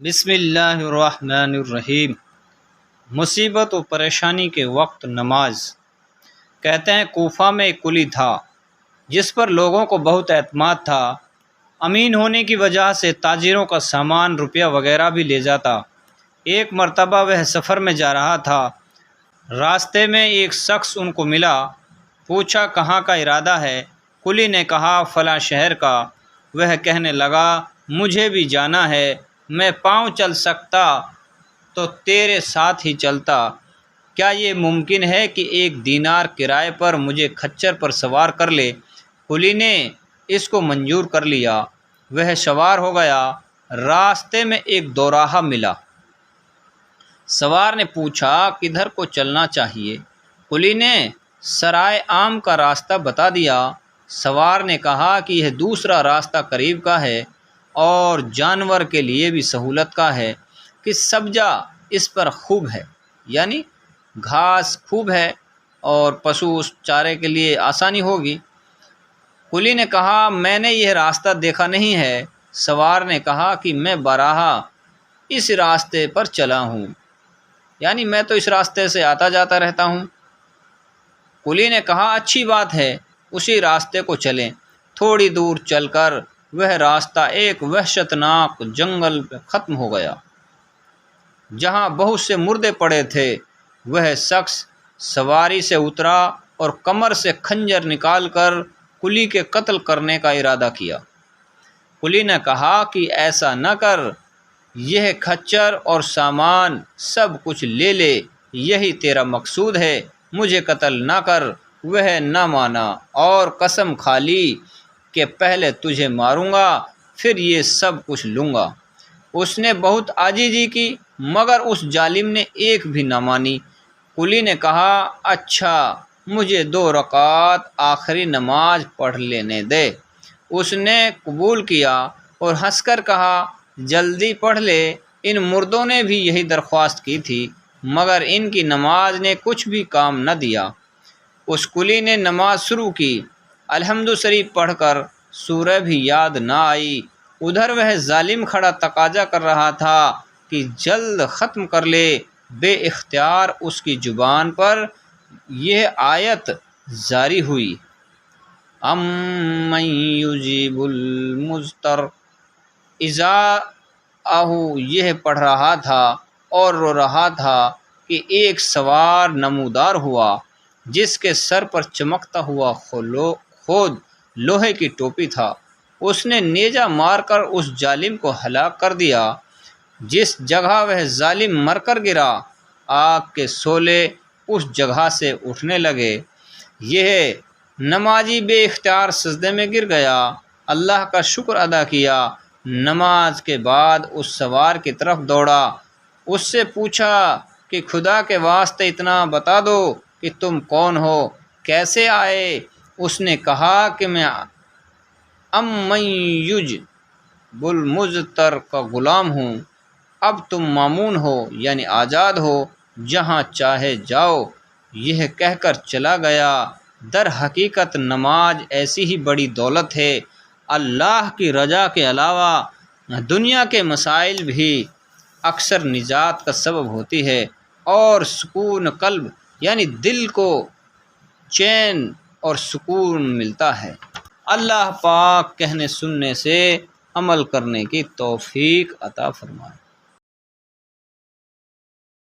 بسم اللہ الرحمن الرحیم۔ مصیبت و پریشانی کے وقت نماز۔ کہتے ہیں کوفہ میں ایک کلی تھا جس پر لوگوں کو بہت اعتماد تھا۔ امین ہونے کی وجہ سے تاجروں کا سامان روپیہ وغیرہ بھی لے جاتا۔ ایک مرتبہ وہ سفر میں جا رہا تھا، راستے میں ایک شخص ان کو ملا، پوچھا کہاں کا ارادہ ہے؟ کلی نے کہا فلاں شہر کا۔ وہ کہنے لگا مجھے بھی جانا ہے، میں پاؤں چل سکتا تو تیرے ساتھ ہی چلتا، کیا یہ ممکن ہے کہ 1 دینار کرائے پر مجھے کھچر پر سوار کر لے؟ کلی نے اس کو منظور کر لیا۔ وہ سوار ہو گیا۔ راستے میں ایک دوراہا ملا۔ سوار نے پوچھا کدھر کو چلنا چاہیے؟ کلی نے سرائے عام کا راستہ بتا دیا۔ سوار نے کہا کہ یہ دوسرا راستہ قریب کا ہے اور جانور کے لیے بھی سہولت کا ہے کہ سبزہ اس پر خوب ہے، یعنی گھاس خوب ہے اور پشو چارے کے لیے آسانی ہوگی۔ کلی نے کہا میں نے یہ راستہ دیکھا نہیں ہے۔ سوار نے کہا کہ میں بارہا اس راستے پر چلا ہوں، یعنی میں تو اس راستے سے آتا جاتا رہتا ہوں۔ کلی نے کہا اچھی بات ہے، اسی راستے کو چلیں۔ تھوڑی دور چل کر وہ راستہ ایک وحشتناک جنگل پہ ختم ہو گیا جہاں بہت سے مردے پڑے تھے۔ وہ شخص سواری سے اترا اور کمر سے خنجر نکال کر کلی کے قتل کرنے کا ارادہ کیا۔ کلی نے کہا کہ ایسا نہ کر، یہ کھچر اور سامان سب کچھ لے لے، یہی تیرا مقصود ہے، مجھے قتل نہ کر۔ وہ نہ مانا اور قسم کھا لی کہ پہلے تجھے ماروں گا پھر یہ سب کچھ لوں گا۔ اس نے بہت عاجزی کی مگر اس ظالم نے ایک بھی نہ مانی۔ کلی نے کہا اچھا مجھے 2 رکعت آخری نماز پڑھ لینے دے۔ اس نے قبول کیا اور ہنس کر کہا جلدی پڑھ لے، ان مردوں نے بھی یہی درخواست کی تھی مگر ان کی نماز نے کچھ بھی کام نہ دیا۔ اس کلی نے نماز شروع کی، الحمد شریف پڑھ کر سورہ بھی یاد نہ آئی۔ ادھر وہ ظالم کھڑا تقاضا کر رہا تھا کہ جلد ختم کر لے۔ بے اختیار اس کی زبان پر یہ آیت جاری ہوئی، امن یجیب المضطر اذا یہ پڑھ رہا تھا اور رو رہا تھا کہ ایک سوار نمودار ہوا جس کے سر پر چمکتا ہوا خود لوہے کی ٹوپی تھا۔ اس نے نیزہ مار کر اس ظالم کو ہلاک کر دیا۔ جس جگہ وہ ظالم مر کر گرا، آگ کے شعلے اس جگہ سے اٹھنے لگے۔ یہ نمازی بے اختیار سجدے میں گر گیا، اللہ کا شکر ادا کیا۔ نماز کے بعد اس سوار کی طرف دوڑا، اس سے پوچھا کہ خدا کے واسطے اتنا بتا دو کہ تم کون ہو، کیسے آئے؟ اس نے کہا کہ میں امن یجیب المضطر کا غلام ہوں، اب تم مامون ہو یعنی آزاد ہو، جہاں چاہے جاؤ۔ یہ کہہ کر چلا گیا۔ در حقیقت نماز ایسی ہی بڑی دولت ہے، اللہ کی رضا کے علاوہ دنیا کے مسائل بھی اکثر نجات کا سبب ہوتی ہے اور سکون قلب یعنی دل کو چین اور سکون ملتا ہے۔ اللہ پاک کہنے سننے سے عمل کرنے کی توفیق عطا فرمائے۔